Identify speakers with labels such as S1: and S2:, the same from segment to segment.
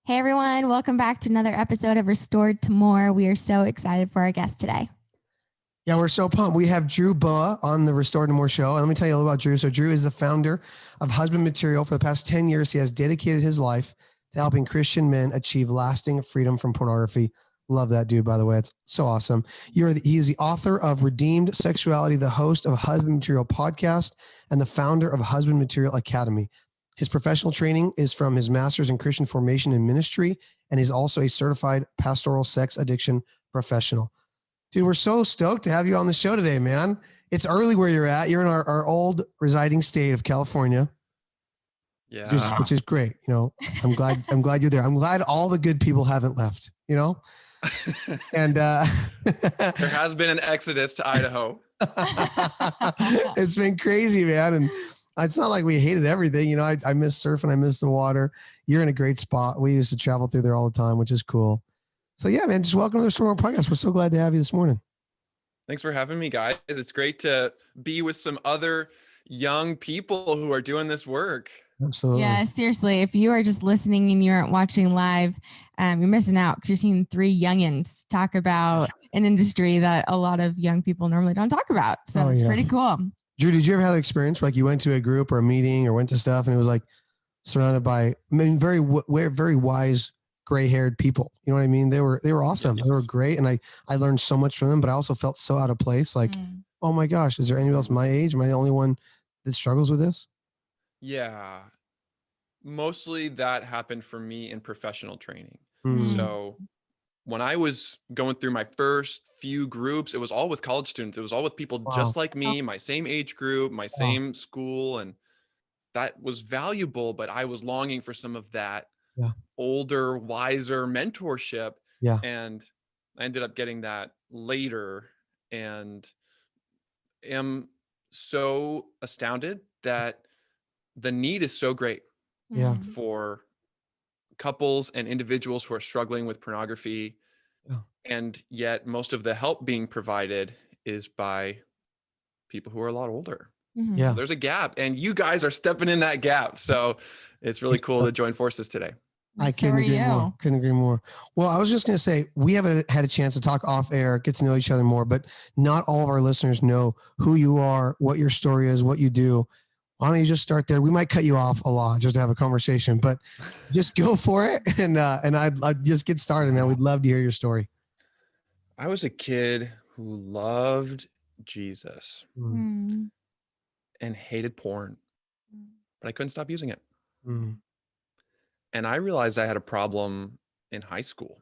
S1: Hey everyone, welcome back to another episode of Restored to More. We are so excited for our guest today.
S2: Yeah, we're so pumped. We have Drew Boa on the Restored to More show. And let me tell you a little about Drew. So Drew is the founder of Husband Material. For the past 10 years, he has dedicated his life to helping Christian men achieve lasting freedom from pornography. Love that dude, by the way. It's so awesome. He is the author of Redeemed Sexuality, the host of Husband Material podcast, and the founder of Husband Material Academy. His professional training is from his master's in Christian formation and ministry, and he's also a certified pastoral sex addiction professional. Dude, we're so stoked to have you on the show today, man. It's early where you're at. You're in our old residing state of California.
S3: Yeah.
S2: Which is great. You know, I'm glad you're there. I'm glad all the good people haven't left, you know? And
S3: there has been an exodus to Idaho.
S2: It's been crazy, man. And it's not like we hated everything. You know, I miss surfing. I miss the water. You're in a great spot. We used to travel through there all the time, which is cool. So yeah, man, just welcome to the Restored podcast. We're so glad to have you this morning.
S3: Thanks for having me, guys. It's great to be with some other young people who are doing this work.
S2: Absolutely.
S1: Yeah, seriously. If you are just listening and you aren't watching live, you're missing out because you're seeing three youngins talk about an industry that a lot of young people normally don't talk about. So it's pretty cool.
S2: Drew, did you ever have an experience where, like, you went to a group or a meeting or went to stuff and it was like surrounded by, very wise gray-haired people? You know what I mean? They were awesome. Yes. They were great. And I learned so much from them, but I also felt so out of place. Like, oh my gosh, is there anyone else my age? Am I the only one that struggles with this?
S3: Yeah. Mostly that happened for me in professional training. So when I was going through my first few groups, it was all with college students. It was all with people just like me, my same age group, my same school. And that was valuable, but I was longing for some of that older, wiser mentorship.
S2: Yeah.
S3: And I ended up getting that later and am so astounded that the need is so great for couples and individuals who are struggling with pornography. And yet most of the help being provided is by people who are a lot older.
S2: Yeah.
S3: So there's a gap and you guys are stepping in that gap. So it's really cool to join forces today.
S2: I couldn't agree more. Well, I was just going to say, we haven't had a chance to talk off air, get to know each other more, but not all of our listeners know who you are, what your story is, what you do. Why don't you just start there? We might cut you off a lot just to have a conversation, but just go for it. And I'd just get started, man. We'd love to hear your story.
S3: I was a kid who loved Jesus and hated porn, but I couldn't stop using it. And I realized I had a problem in high school.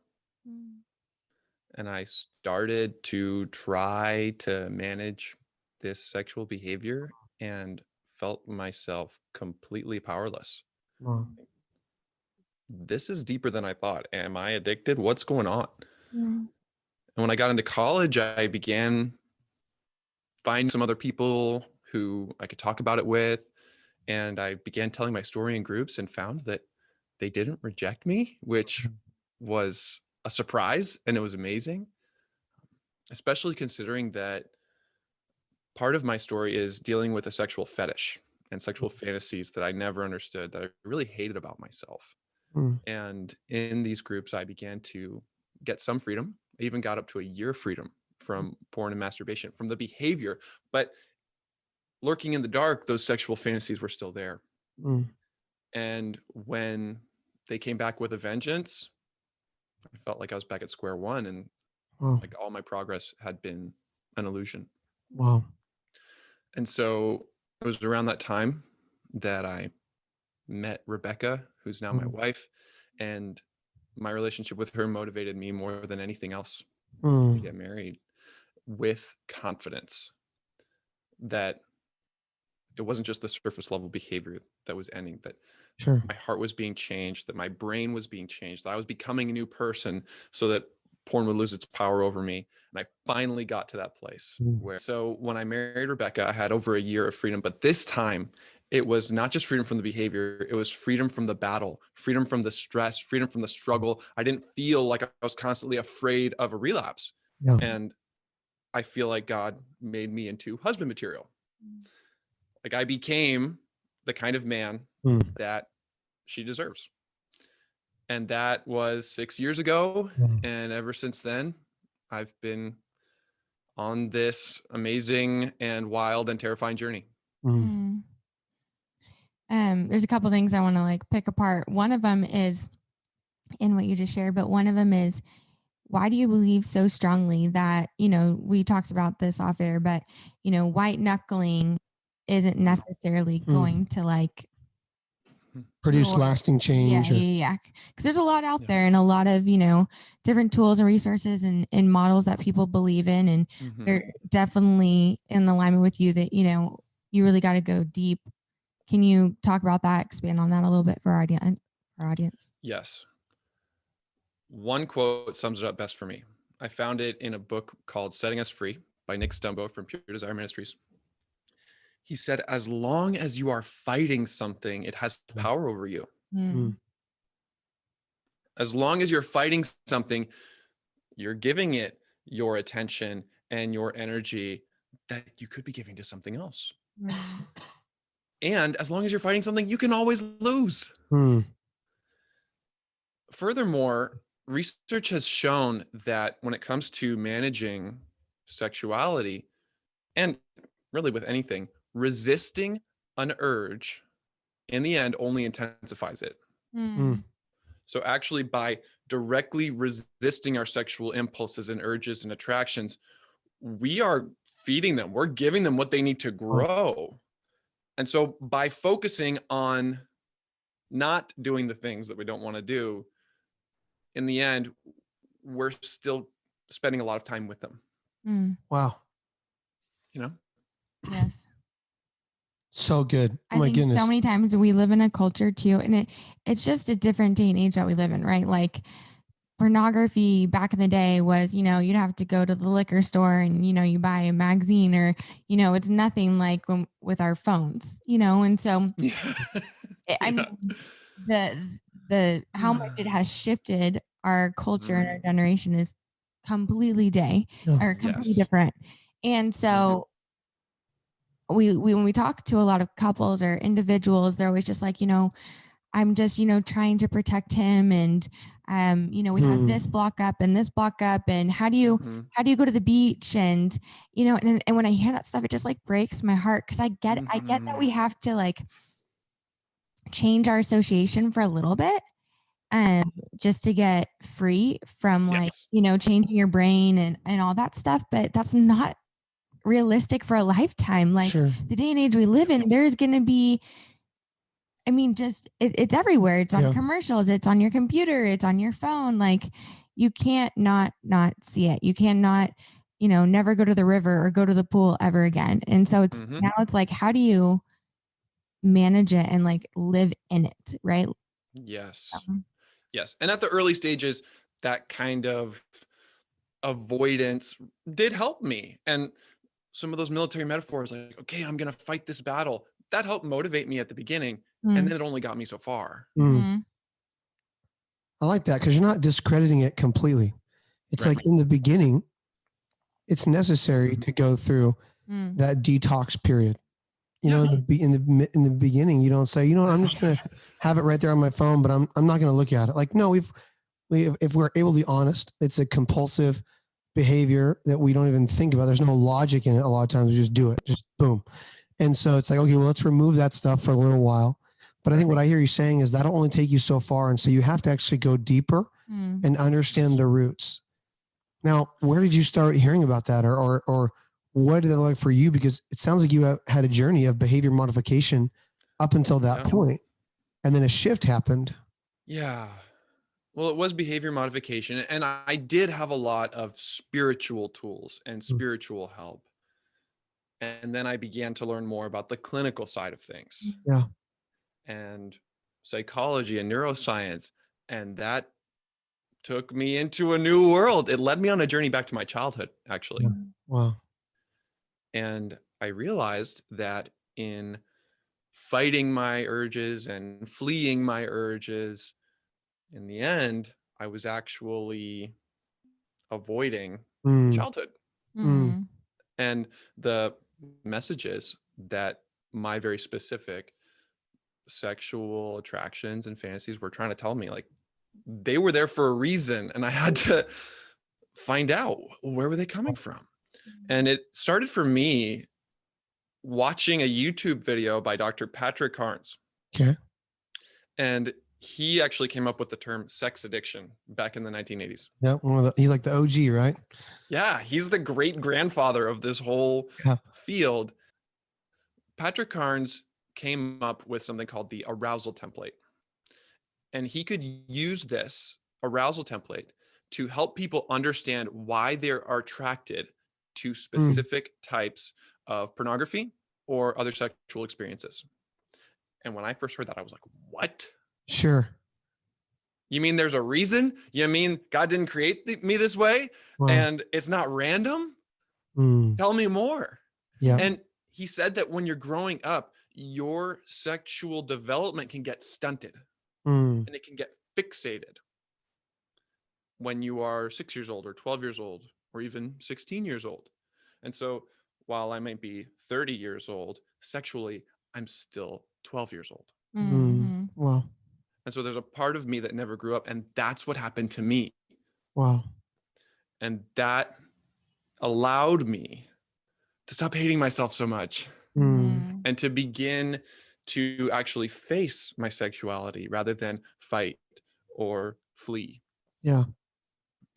S3: And I started to try to manage this sexual behavior and felt myself completely powerless. This is deeper than I thought. Am I addicted? What's going on? And when I got into college, I began finding some other people who I could talk about it with. And I began telling my story in groups and found that they didn't reject me, which was a surprise. And it was amazing, especially considering that part of my story is dealing with a sexual fetish and sexual fantasies that I never understood, that I really hated about myself. And in these groups, I began to get some freedom. I even got up to a year of freedom from porn and masturbation, from the behavior. But lurking in the dark, those sexual fantasies were still there. And when they came back with a vengeance, I felt like I was back at square one, and like all my progress had been an illusion.
S2: Wow.
S3: And so it was around that time that I met Rebecca, who's now my wife, and my relationship with her motivated me more than anything else to get married, with confidence that it wasn't just the surface level behavior that was ending, that my heart was being changed, that my brain was being changed, that I was becoming a new person, so that porn would lose its power over me. And I finally got to that place so when I married Rebecca, I had over a year of freedom, but this time it was not just freedom from the behavior, it was freedom from the battle, freedom from the stress, freedom from the struggle. I didn't feel like I was constantly afraid of a relapse. And I feel like God made me into husband material. Like I became the kind of man that she deserves. And that was 6 years ago.
S2: Mm.
S3: And ever since then, I've been on this amazing and wild and terrifying journey.
S2: Mm.
S1: There's a couple things I want to like pick apart. One of them is in what you just shared, but one of them is, why do you believe so strongly that, we talked about this off air, but, white knuckling isn't necessarily going to like
S2: Produce
S1: cure.
S2: lasting change.
S1: Yeah. Because there's a lot out
S3: Yeah.
S1: there and a lot of, different tools and resources and models that people believe in. And they're definitely in alignment with you that, you really got to go deep. Can you talk about that, expand on that a little bit for our audience?
S3: Yes. One quote sums it up best for me. I found it in a book called Setting Us Free by Nick Stumbo from Pure Desire Ministries. He said, as long as you are fighting something, it has power over you.
S2: Mm.
S3: As long as you're fighting something, you're giving it your attention and your energy that you could be giving to something else. And as long as you're fighting something, you can always lose.
S2: Mm.
S3: Furthermore, research has shown that when it comes to managing sexuality, and really with anything, resisting an urge in the end only intensifies it.
S2: Mm.
S3: So actually, by directly resisting our sexual impulses and urges and attractions, we are feeding them. We're giving them what they need to grow. And so by focusing on not doing the things that we don't want to do, in the end, we're still spending a lot of time with them.
S2: Wow.
S1: Yes.
S2: So good.
S1: I
S2: My
S1: think
S2: goodness.
S1: so many times we live in a culture too, and it's just a different day and age that we live in, right? Like pornography back in the day was, you'd have to go to the liquor store and, you buy a magazine or, it's nothing like with our phones, and so I mean, the how much it has shifted our culture and our generation is completely completely different. And so we when we talk to a lot of couples or individuals, they're always just like, I'm just, trying to protect him. And, we have this block up and this block up. And how do you go to the beach? And, and when I hear that stuff, it just like breaks my heart. Cause I get that we have to like change our association for a little bit. Just to get free from like, changing your brain and all that stuff. But that's not realistic for a lifetime. Like the day and age we live in, there's going to be, just it's everywhere. It's on commercials. It's on your computer. It's on your phone. Like you can't not see it. You cannot, never go to the river or go to the pool ever again. And so it's now it's like, how do you manage it and like live in it? Right.
S3: Yes. Yes. And at the early stages, that kind of avoidance did help me. And some of those military metaphors, like, okay, I'm going to fight this battle, that helped motivate me at the beginning. And then it only got me so far.
S2: I like that because you're not discrediting it completely. It's like in the beginning, it's necessary to go through that detox period. In the beginning, you don't say, I'm just going to have it right there on my phone, but I'm not going to look at it. Like, no, if we're able to be honest, it's a compulsive behavior that we don't even think about. There's no logic in it. A lot of times we just do it, just boom. And so it's like, okay, well, let's remove that stuff for a little while. But I think what I hear you saying is that'll only take you so far. And so you have to actually go deeper and understand the roots. Now, where did you start hearing about that? Or what did it look like for you? Because it sounds like you had a journey of behavior modification up until that point. And then a shift happened.
S3: Yeah. Well, it was behavior modification. And I did have a lot of spiritual tools and spiritual help. And then I began to learn more about the clinical side of things.
S2: Yeah.
S3: And psychology and neuroscience. And that took me into a new world. It led me on a journey back to my childhood, actually.
S2: Wow.
S3: And I realized that in fighting my urges and fleeing my urges, in the end, I was actually avoiding childhood. And the messages that my very specific sexual attractions and fantasies were trying to tell me, like, they were there for a reason, and I had to find out where were they coming from. And it started for me watching a YouTube video by Dr. Patrick Carnes.
S2: Okay.
S3: And he actually came up with the term sex addiction back in the 1980s.
S2: Yeah. He's like the OG, right?
S3: Yeah, he's the great grandfather of this whole field. Patrick Carnes came up with something called the arousal template. And he could use this arousal template to help people understand why they are attracted to specific types of pornography or other sexual experiences. And when I first heard that, I was like, what?
S2: Sure.
S3: You mean there's a reason? You mean God didn't create me this way?
S2: Wow.
S3: And it's not random? Tell me more.
S2: Yeah.
S3: And he said that when you're growing up, your sexual development can get stunted and it can get fixated when you are 6 years old or 12 years old or even 16 years old. And so while I might be 30 years old, sexually, I'm still 12 years old.
S2: Wow.
S3: And so there's a part of me that never grew up, and that's what happened to me.
S2: Wow.
S3: And that allowed me to stop hating myself so much and to begin to actually face my sexuality rather than fight or flee.
S2: Yeah.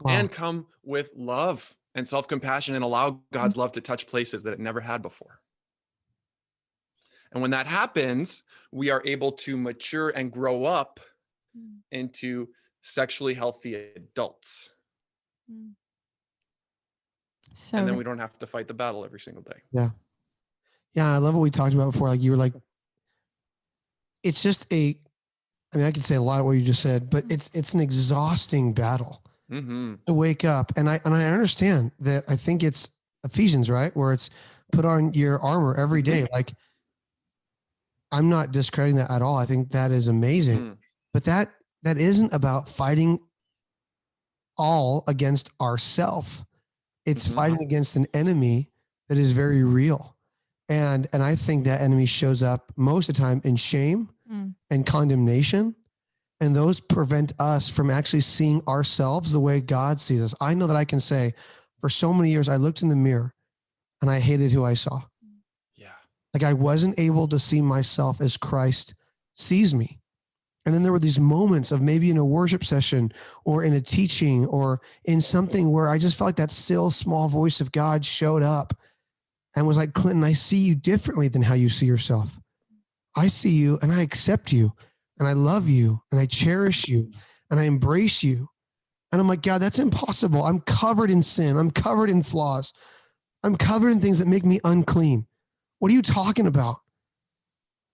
S2: Wow.
S3: And come with love and self-compassion and allow God's love to touch places that it never had before. And when that happens, we are able to mature and grow up into sexually healthy adults.
S1: So,
S3: and then we don't have to fight the battle every single day.
S2: Yeah. Yeah. I love what we talked about before. Like you were like, it's just I mean, I could say a lot of what you just said, but it's an exhausting battle to wake up. And I understand that. I think it's Ephesians, right? Where it's put on your armor every day. Like, I'm not discrediting that at all. I think that is amazing, but that isn't about fighting all against ourself. It's fighting against an enemy that is very real. And I think that enemy shows up most of the time in shame and condemnation. And those prevent us from actually seeing ourselves the way God sees us. I know that I can say for so many years, I looked in the mirror and I hated who I saw.
S3: Yeah.
S2: Like I wasn't able to see myself as Christ sees me. And then there were these moments of maybe in a worship session or in a teaching or in something where I just felt like that still small voice of God showed up and was like, Clinton, I see you differently than how you see yourself. I see you and I accept you and I love you and I cherish you and I embrace you. And I'm like, God, that's impossible. I'm covered in sin. I'm covered in flaws. I'm covered in things that make me unclean. What are you talking about?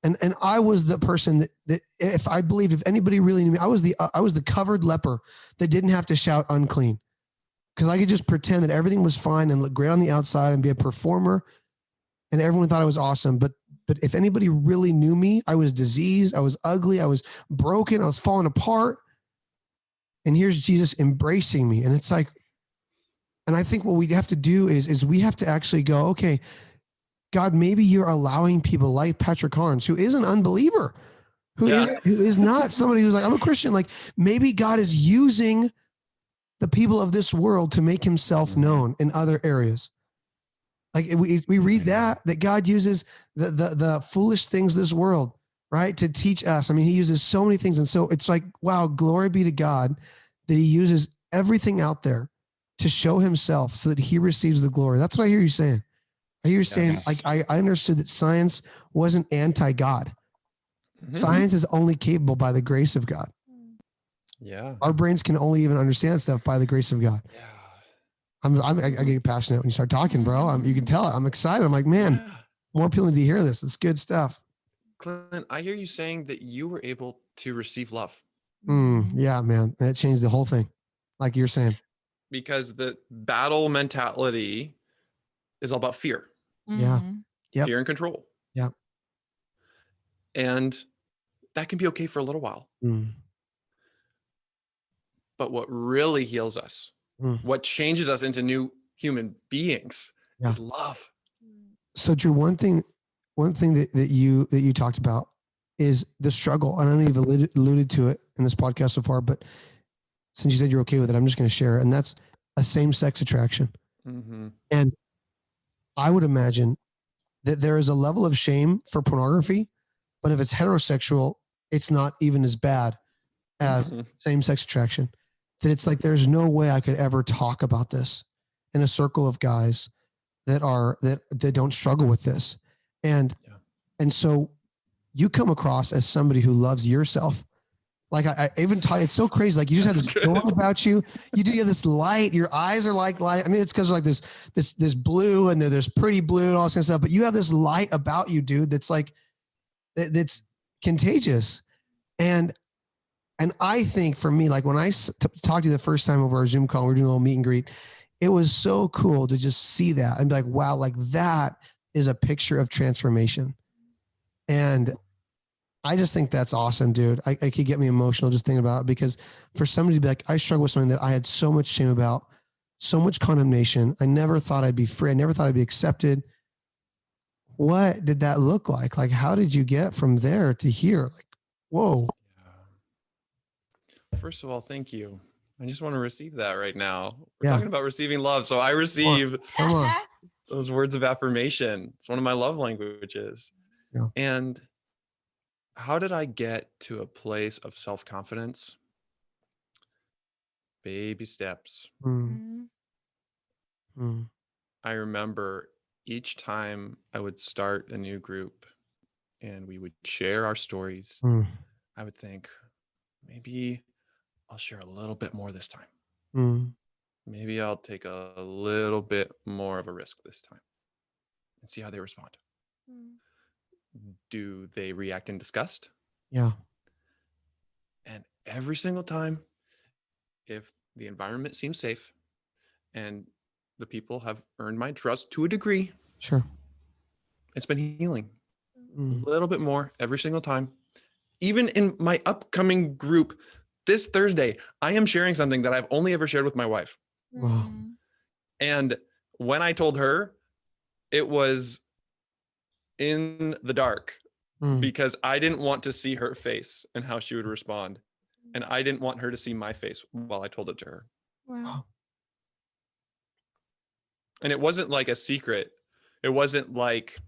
S2: And I was the person that if I believed, if anybody really knew me, I was the covered leper that didn't have to shout unclean because I could just pretend that everything was fine and look great on the outside and be a performer and everyone thought I was awesome. But if anybody really knew me, I was diseased, I was ugly, I was broken, I was falling apart. And here's Jesus embracing me. And it's like, and I think what we have to do is we have to actually go, okay, God, maybe you're allowing people like Patrick Carnes, who is an unbeliever, who is not somebody who's like, I'm a Christian. Like maybe God is using the people of this world to make himself known in other areas. Like we read that God uses the foolish things of this world, right, to teach us. I mean, he uses so many things. And so it's like, wow, glory be to God that he uses everything out there to show himself so that he receives the glory. That's what I hear you saying. I hear you saying, like, I understood that science wasn't anti-God. Science is only capable by the grace of God.
S3: Yeah.
S2: Our brains can only even understand stuff by the grace of God.
S3: Yeah.
S2: I get passionate when you start talking, bro. You can tell it. I'm excited. I'm like, man, more people need to hear this. It's good stuff.
S3: Clint, I hear you saying that you were able to receive love.
S2: Yeah, man. That changed the whole thing. Like you're saying.
S3: Because the battle mentality is all about fear.
S2: Yeah. Yep.
S3: Fear and control.
S2: Yeah.
S3: And that can be okay for a little while. But what really heals us, what changes us into new human beings is love.
S2: So Drew, one thing that you talked about is the struggle. And I know you've alluded to it in this podcast so far, but since you said you're okay with it, I'm just going to share it. And that's a same-sex attraction.
S3: Mm-hmm.
S2: And I would imagine that there is a level of shame for pornography, but if it's heterosexual, it's not even as bad as same-sex attraction. That it's like, there's no way I could ever talk about this in a circle of guys that don't struggle with this. And so you come across as somebody who loves yourself. Like I even tell you, it's so crazy. Like you just have this joy about you. You have this light. Your eyes are like light. I mean, it's because like this blue and there's pretty blue and all this kind of stuff. But you have this light about you, dude. That's like that's contagious. And I think for me, like when I talked to you the first time over our Zoom call, we were doing a little meet and greet. It was so cool to just see that and be like, wow, like that is a picture of transformation. And I just think that's awesome, dude. I could get me emotional just thinking about it, because for somebody to be like, I struggle with something that I had so much shame about, so much condemnation. I never thought I'd be free. I never thought I'd be accepted. What did that look like? Like, how did you get from there to here? Like, whoa.
S3: First of all, thank you. I just want to receive that right now. We're talking about receiving love. So I receive those words of affirmation. It's one of my love languages.
S2: Yeah.
S3: And how did I get to a place of self-confidence? Baby steps. I remember each time I would start a new group and we would share our stories, I would think, maybe I'll share a little bit more this time. Maybe I'll take a little bit more of a risk this time and see how they respond. Do they react in disgust?
S2: Yeah.
S3: And every single time, if the environment seems safe and the people have earned my trust to a degree,
S2: sure,
S3: it's been healing a little bit more every single time. Even in my upcoming group this Thursday, I am sharing something that I've only ever shared with my wife.
S2: Wow.
S3: And when I told her, it was in the dark because I didn't want to see her face and how she would respond. And I didn't want her to see my face while I told it to her.
S1: Wow.
S3: And it wasn't like a secret. It wasn't like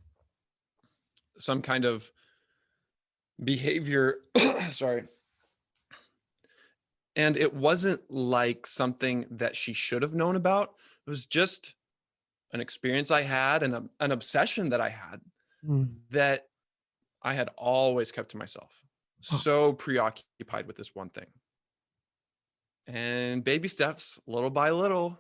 S3: some kind of behavior. Sorry. And it wasn't like something that she should have known about. It was just an experience I had and an obsession that I had that I had always kept to myself. So preoccupied with this one thing. And baby steps, little by little,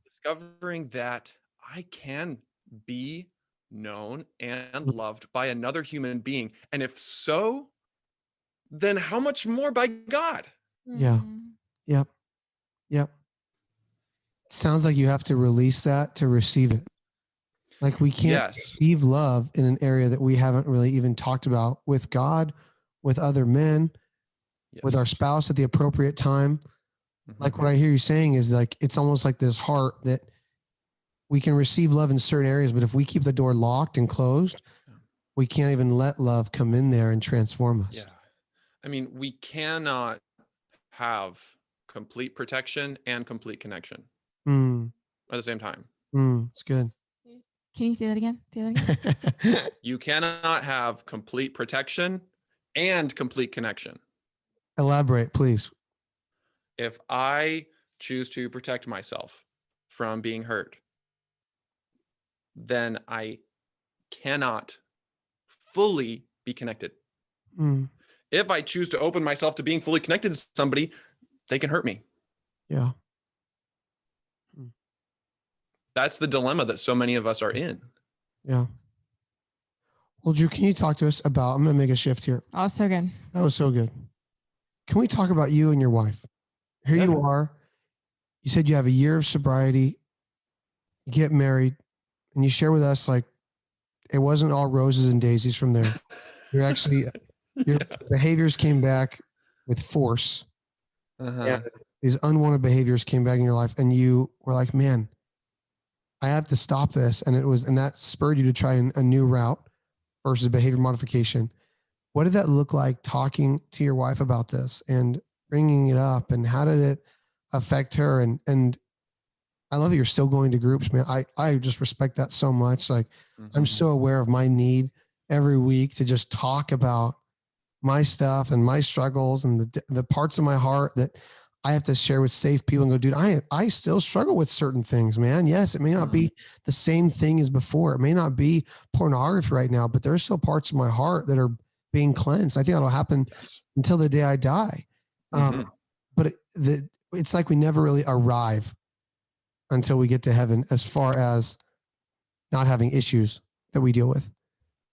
S3: discovering that I can be known and loved by another human being. And if so, then how much more by God?
S2: Yeah. Yep. Sounds like you have to release that to receive it. Like we can't receive love in an area that we haven't really even talked about with God, with other men, with our spouse at the appropriate time. Like what I hear you saying is like, it's almost like this heart that we can receive love in certain areas, but if we keep the door locked and closed, we can't even let love come in there and transform us.
S3: Yeah. I mean, we cannot have complete protection and complete connection at the same time.
S2: It's good.
S1: Can you say that again?
S3: You cannot have complete protection and complete connection.
S2: Elaborate, please.
S3: If I choose to protect myself from being hurt, then I cannot fully be connected. If I choose to open myself to being fully connected to somebody, they can hurt me.
S2: Yeah.
S3: That's the dilemma that so many of us are in.
S2: Yeah. Well, Drew, can you talk to us about, I'm going to make a shift here.
S1: Oh, so good.
S2: That was so good. Can we talk about you and your wife? Here you are. You said you have a year of sobriety. You get married and you share with us, like, it wasn't all roses and daisies from there. You're actually, your behaviors came back with force. And these unwanted behaviors came back in your life and you were like, man, I have to stop this. And that spurred you to try a new route versus behavior modification. What did that look like talking to your wife about this? And bringing it up, and how did it affect her? And I love that you're still going to groups, man. I just respect that so much. Like, I'm so aware of my need every week to just talk about my stuff and my struggles and the parts of my heart that I have to share with safe people and go, dude, I still struggle with certain things, man. Yes, it may not be the same thing as before. It may not be pornography right now, but there's still parts of my heart that are being cleansed. I think that'll happen until the day I die. But it's like we never really arrive until we get to heaven as far as not having issues that we deal with.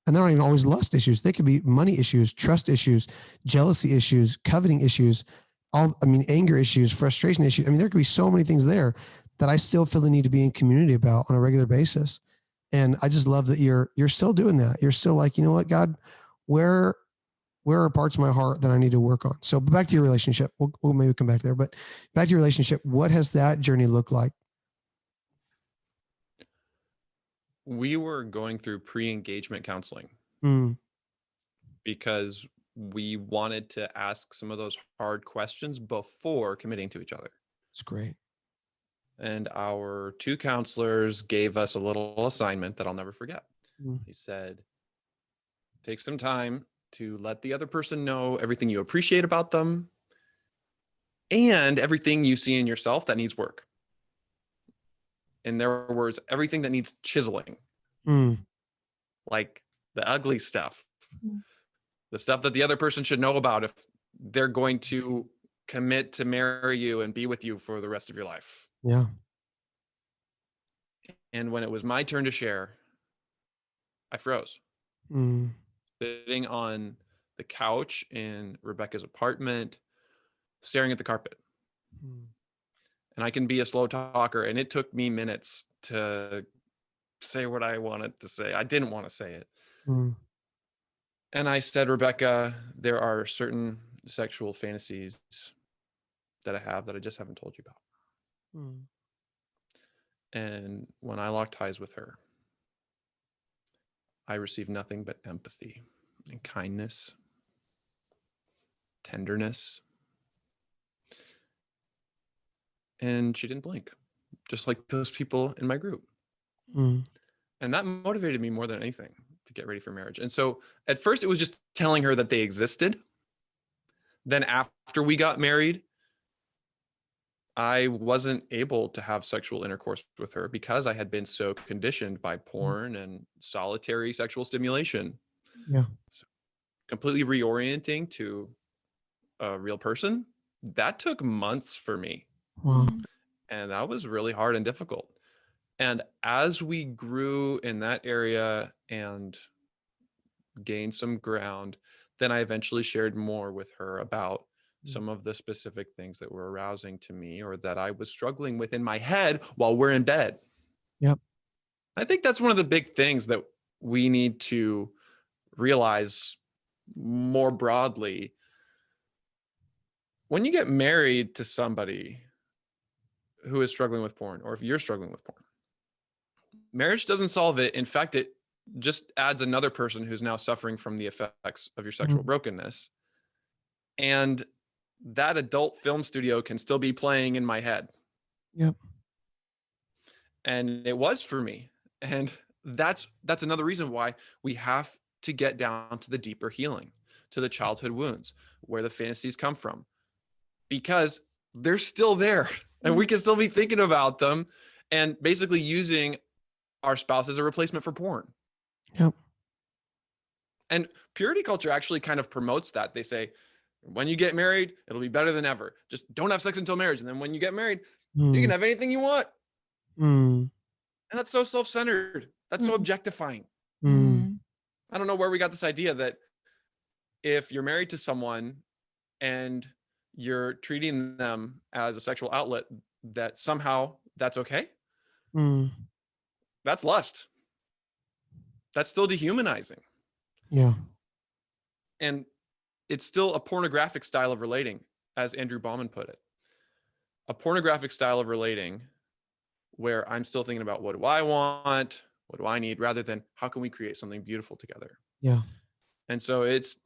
S2: And they're not even always lust issues. They could be money issues, trust issues, jealousy issues, coveting issues, anger issues, frustration issues. I mean, there could be so many things there that I still feel the need to be in community about on a regular basis. And I just love that you're still doing that. You're still like, you know what, God, where are parts of my heart that I need to work on? So back to your relationship. We'll maybe come back there, but back to your relationship. What has that journey looked like?
S3: We were going through pre-engagement counseling because we wanted to ask some of those hard questions before committing to each other.
S2: It's great.
S3: And our two counselors gave us a little assignment that I'll never forget. He said, take some time to let the other person know everything you appreciate about them and everything you see in yourself that needs work. In their words, everything that needs chiseling, like the ugly stuff, the stuff that the other person should know about if they're going to commit to marry you and be with you for the rest of your life.
S2: Yeah.
S3: And when it was my turn to share, I froze. Sitting on the couch in Rebecca's apartment, staring at the carpet. And I can be a slow talker, and it took me minutes to say what I wanted to say. I didn't want to say it. And I said, Rebecca, there are certain sexual fantasies that I have that I just haven't told you about. And when I locked eyes with her, I received nothing but empathy and kindness, tenderness. And she didn't blink, just like those people in my group. And that motivated me more than anything to get ready for marriage. And so at first it was just telling her that they existed. Then after we got married, I wasn't able to have sexual intercourse with her because I had been so conditioned by porn and solitary sexual stimulation.
S2: Yeah.
S3: So completely reorienting to a real person, that took months for me.
S2: Wow.
S3: And that was really hard and difficult. And as we grew in that area and gained some ground, then I eventually shared more with her about some of the specific things that were arousing to me or that I was struggling with in my head while we're in bed.
S2: Yep.
S3: I think that's one of the big things that we need to realize more broadly. When you get married to somebody who is struggling with porn, or if you're struggling with porn, marriage doesn't solve it. In fact, it just adds another person who's now suffering from the effects of your sexual brokenness. And that adult film studio can still be playing in my head.
S2: Yep.
S3: And it was for me. And that's another reason why we have to get down to the deeper healing, to the childhood wounds, where the fantasies come from, because they're still there and we can still be thinking about them and basically using our spouse as a replacement for porn.
S2: Yep.
S3: And purity culture actually kind of promotes that. They say, when you get married, it'll be better than ever. Just don't have sex until marriage. And then when you get married, you can have anything you want. And that's so self-centered. That's so objectifying. I don't know where we got this idea that if you're married to someone and you're treating them as a sexual outlet, that somehow that's okay. That's lust. That's still dehumanizing.
S2: Yeah.
S3: And it's still a pornographic style of relating, as Andrew Bauman put it. A pornographic style of relating where I'm still thinking about what do I want, what do I need, rather than how can we create something beautiful together.
S2: Yeah.
S3: And so it's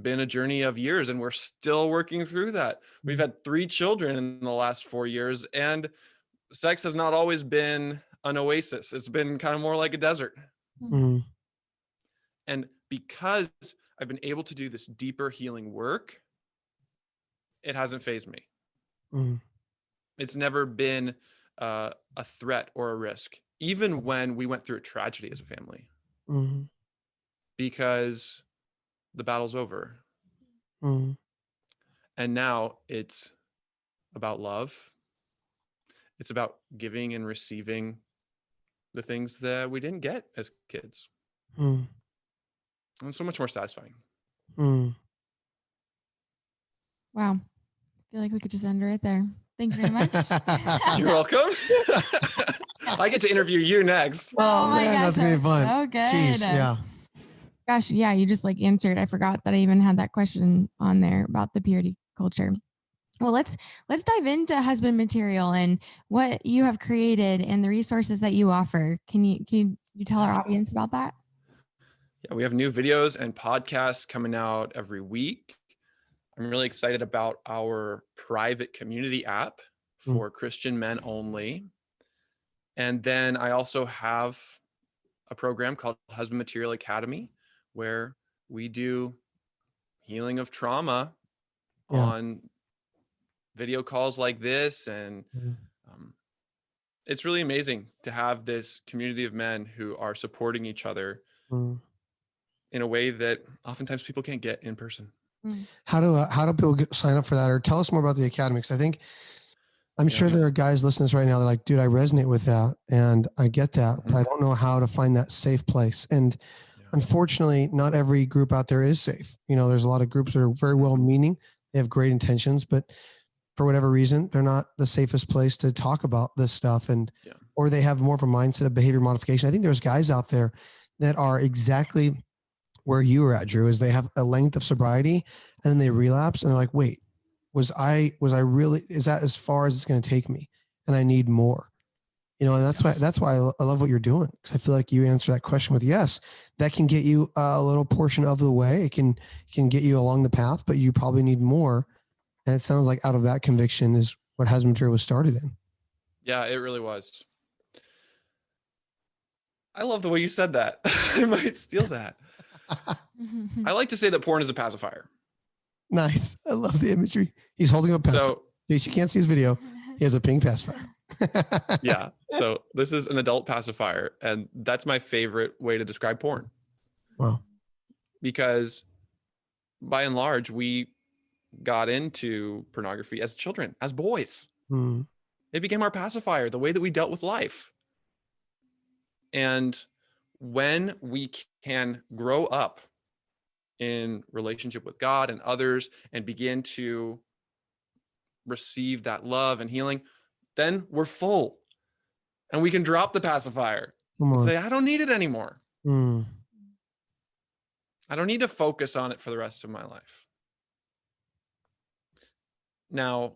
S3: been a journey of years, and we're still working through that. We've had 3 children in the last 4 years, and sex has not always been an oasis. It's been kind of more like a desert.
S2: Mm.
S3: And because I've been able to do this deeper healing work, it hasn't fazed me.
S2: Mm.
S3: It's never been a threat or a risk, even when we went through a tragedy as a family,
S2: Mm.
S3: because the battle's over.
S2: Mm.
S3: And now it's about love. It's about giving and receiving the things that we didn't get as kids.
S2: Mm.
S3: And so much more satisfying.
S2: Mm.
S1: Wow. I feel like we could just end right there. Thank you very much.
S3: You're welcome. I get to interview you next.
S2: Oh,
S1: my
S2: man,
S1: gosh,
S2: that's gonna be
S1: was
S2: fun.
S1: so good.
S2: Jeez, yeah.
S1: Gosh, yeah, you just like answered. I forgot that I even had that question on there about the purity culture. Well, let's dive into husband material and what you have created and the resources that you offer. Can you tell our audience about that?
S3: Yeah, we have new videos and podcasts coming out every week. I'm really excited about our private community app for Christian men only. And then I also have a program called Husband Material Academy, where we do healing of trauma on video calls like this. And it's really amazing to have this community of men who are supporting each other in a way that oftentimes people can't get in person.
S2: How do people sign up for that, or tell us more about the academy? Because I think I'm sure there are guys listening to this right now. They're like, dude, I resonate with that, and I get that, but I don't know how to find that safe place. And unfortunately, not every group out there is safe. You know, there's a lot of groups that are very well-meaning. They have great intentions, but for whatever reason, they're not the safest place to talk about this stuff, and or they have more of a mindset of behavior modification. I think there's guys out there that are exactly where you were at, Drew, is they have a length of sobriety and then they relapse and they're like, wait, was I really, is that as far as it's going to take me? And I need more, you know, and that's why I love what you're doing. Cause I feel like you answer that question with yes, that can get you a little portion of the way. It can get you along the path, but you probably need more. And it sounds like out of that conviction is what Husband Material was started in.
S3: Yeah, it really was. I love the way you said that. I might steal that. I like to say that porn is a pacifier.
S2: Nice. I love the imagery. He's holding a pacifier. So, in case you can't see his video, he has a pink pacifier.
S3: Yeah. So this is an adult pacifier, and that's my favorite way to describe porn.
S2: Wow.
S3: Because by and large, we got into pornography as children, as boys. It became our pacifier, the way that we dealt with life. And when we can grow up in relationship with God and others and begin to receive that love and healing, then we're full and we can drop the pacifier and say, I don't need it anymore. I don't need to focus on it for the rest of my life. Now,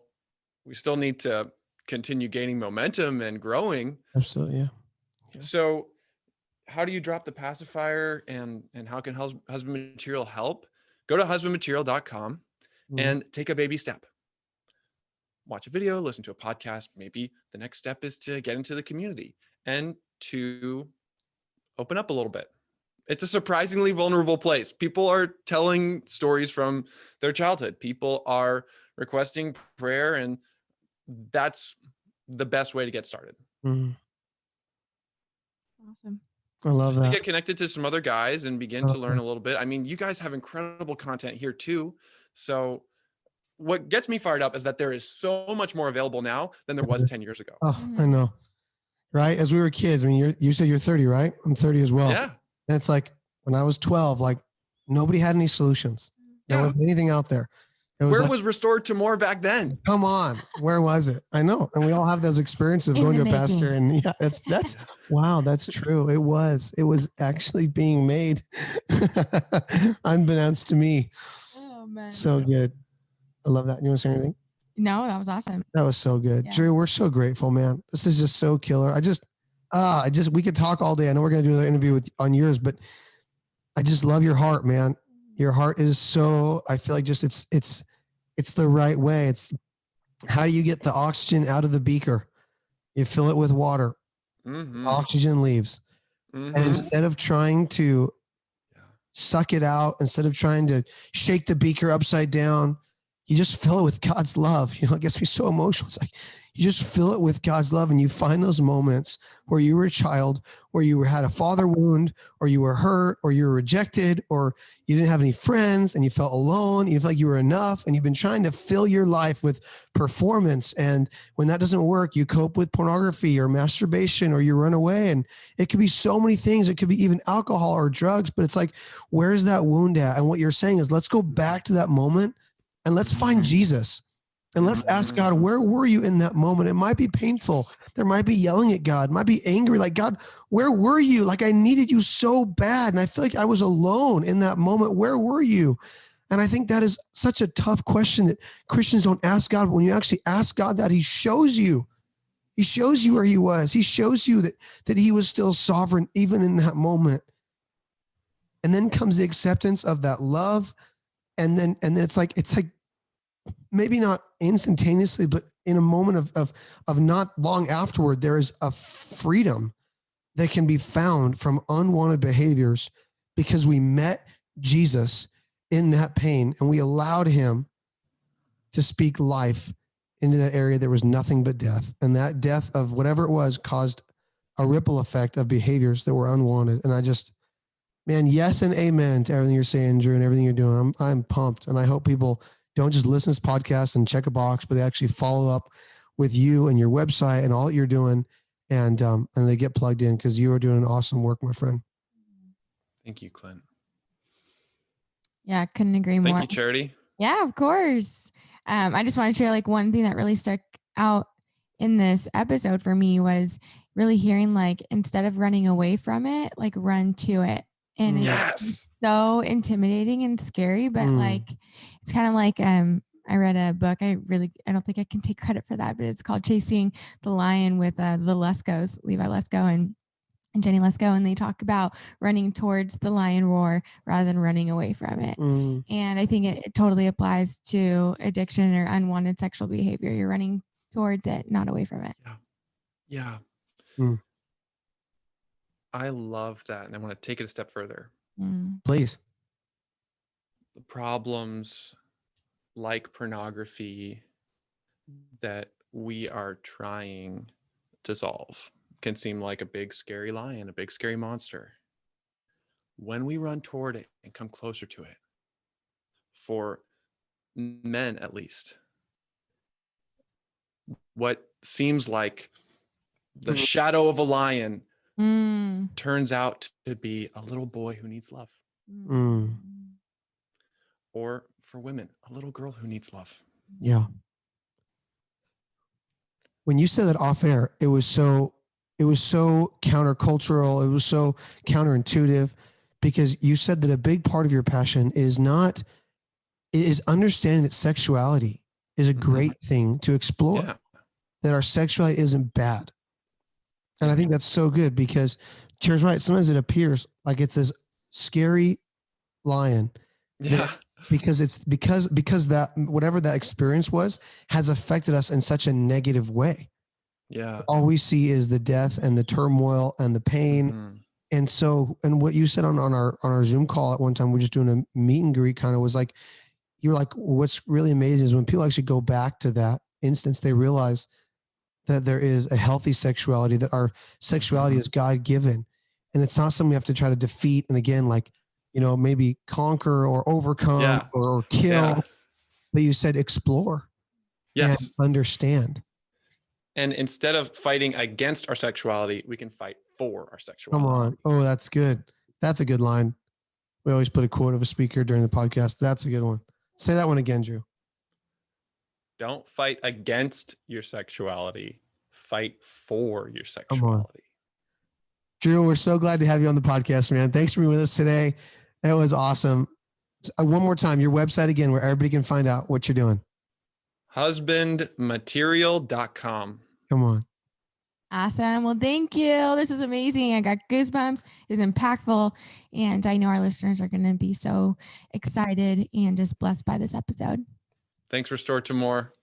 S3: we still need to continue gaining momentum and growing.
S2: Absolutely, yeah.
S3: So how do you drop the pacifier, and how can Husband Material help? Go to husbandmaterial.com and take a baby step. Watch a video, listen to a podcast. Maybe the next step is to get into the community and to open up a little bit. It's a surprisingly vulnerable place. People are telling stories from their childhood. People are requesting prayer, and that's the best way to get started.
S1: Awesome.
S2: I love that.
S3: Get connected to some other guys and begin to learn a little bit. I mean, you guys have incredible content here too. So what gets me fired up is that there is so much more available now than there was 10 years ago.
S2: Oh, I know. Right? As we were kids, I mean, you said you're 30, right? I'm 30 as well.
S3: Yeah.
S2: And it's like when I was 12, like nobody had any solutions. There wasn't anything out there.
S3: Where was Restored to More back then?
S2: Come on. Where was it? I know. And we all have those experiences of going to a pastor, and yeah, that's wow. That's true. It was actually being made unbeknownst to me.
S1: Oh man.
S2: So good. I love that. You want to say anything?
S1: No, that was awesome.
S2: That was so good. Yeah. Drew, we're so grateful, man. This is just so killer. we could talk all day. I know we're going to do another interview on yours, but I just love your heart, man. Your heart is so, I feel like just it's the right way. It's how do you get the oxygen out of the beaker? You fill it with water. Oxygen leaves. And instead of trying to suck it out, instead of trying to shake the beaker upside down, you just fill it with God's love. You know, it gets me so emotional. It's like you just fill it with God's love, and you find those moments where you were a child, where you had a father wound, or you were hurt, or you were rejected, or you didn't have any friends and you felt alone. You felt like you were enough, and you've been trying to fill your life with performance. And when that doesn't work, you cope with pornography or masturbation, or you run away. And it could be so many things. It could be even alcohol or drugs, but it's like, where's that wound at? And what you're saying is, let's go back to that moment and let's find Jesus. And let's ask God, where were you in that moment? It might be painful. There might be yelling at God, might be angry. Like, God, where were you? Like, I needed you so bad. And I feel like I was alone in that moment. Where were you? And I think that is such a tough question that Christians don't ask God. But when you actually ask God that, he shows you. He shows you where he was. He shows you that he was still sovereign even in that moment. And then comes the acceptance of that love. And then it's like maybe not instantaneously, but in a moment of not long afterward, there is a freedom that can be found from unwanted behaviors because we met Jesus in that pain and we allowed him to speak life into that area. There was nothing but death. And that death of whatever it was caused a ripple effect of behaviors that were unwanted. And I just, man, yes and amen to everything you're saying, Drew, and everything you're doing. I'm pumped. And I hope people don't just listen to this podcast and check a box, but they actually follow up with you and your website and all that you're doing. And they get plugged in because you are doing awesome work, my friend.
S3: Thank you, Clint.
S1: Yeah, couldn't agree more.
S3: Thank you, Charity.
S1: Yeah, of course. I just want to share like one thing that really stuck out in this episode for me was really hearing like, instead of running away from it, like run to it. And it's so intimidating and scary, but like, it's kind of like, I read a book. I don't think I can take credit for that, but it's called Chasing the Lion with the Leskos, Levi Lesko and Jenny Lesko. And they talk about running towards the lion roar rather than running away from it. And I think it totally applies to addiction or unwanted sexual behavior. You're running towards it, not away from it.
S3: Yeah. I love that. And I want to take it a step further.
S2: Please.
S3: The problems like pornography that we are trying to solve can seem like a big, scary lion, a big, scary monster. When we run toward it and come closer to it, for men at least, what seems like the shadow of a lion turns out to be a little boy who needs love. Or for women, a little girl who needs love.
S2: Yeah. When you said that off air, it was so countercultural. It was so counterintuitive because you said that a big part of your passion is understanding that sexuality is a great thing to explore, that our sexuality isn't bad. And I think that's so good because Chair's right. Sometimes it appears like it's this scary lion. Because that whatever that experience was has affected us in such a negative way. All we see is the death and the turmoil and the pain. And so, and what you said on our Zoom call at one time, we're just doing a meet and greet kind of was like, you're like, what's really amazing is when people actually go back to that instance, they realize that there is a healthy sexuality, that our sexuality is God given. And it's not something we have to try to defeat. And again, like, maybe conquer or overcome or kill, but you said explore and understand.
S3: And instead of fighting against our sexuality, we can fight for our sexuality.
S2: Come on. Oh, that's good. That's a good line. We always put a quote of a speaker during the podcast. That's a good one. Say that one again, Drew.
S3: Don't fight against your sexuality. Fight for your sexuality.
S2: Drew, we're so glad to have you on the podcast, man. Thanks for being with us today. That was awesome. One more time, your website again, where everybody can find out what you're doing.
S3: Husbandmaterial.com.
S2: Come on.
S1: Awesome. Well, thank you. This is amazing. I got goosebumps. It's impactful. And I know our listeners are going to be so excited and just blessed by this episode.
S3: Thanks, Restore to More.